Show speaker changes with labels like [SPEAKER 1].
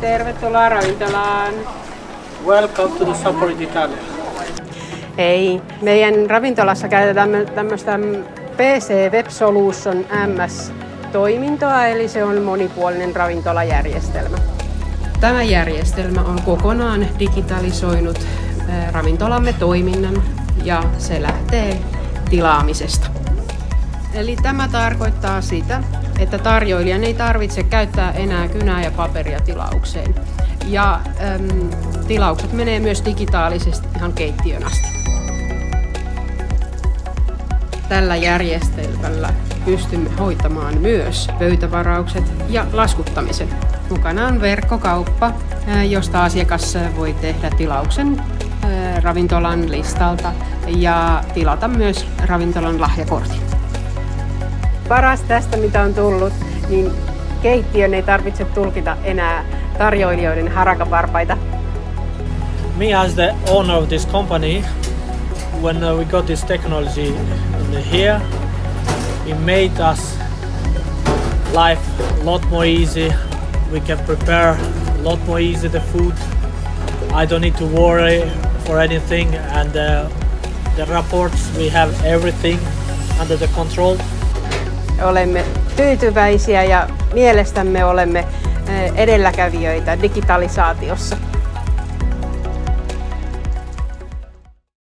[SPEAKER 1] Tervetuloa ravintolaan.
[SPEAKER 2] Welcome to the Sapori d'Italia.
[SPEAKER 1] Hei, meidän ravintolassa käytetään tämmöistä PC Web Solution MS-toimintoa, eli se on monipuolinen ravintolajärjestelmä. Tämä järjestelmä on kokonaan digitalisoinut ravintolamme toiminnan ja se lähtee tilaamisesta. Eli tämä tarkoittaa sitä, että tarjoilijan ei tarvitse käyttää enää kynää ja paperia tilaukseen. Ja tilaukset menee myös digitaalisesti ihan keittiön asti. Tällä järjestelmällä pystymme hoitamaan myös pöytävaraukset ja laskuttamisen. Mukana on verkkokauppa, josta asiakas voi tehdä tilauksen ravintolan listalta ja tilata myös ravintolan lahjakortin. Paras tästä, mitä on tullut, niin keittiön ei tarvitse tulkita enää tarjoilijoiden harakavarpaita.
[SPEAKER 2] Me as the owner of this company, when we got this technology here, it made us life a lot more easy. We can prepare a lot more easy the food. I don't need to worry for anything, and the reports, we have everything under the control.
[SPEAKER 1] Olemme tyytyväisiä ja mielestämme olemme edelläkävijöitä digitalisaatiossa.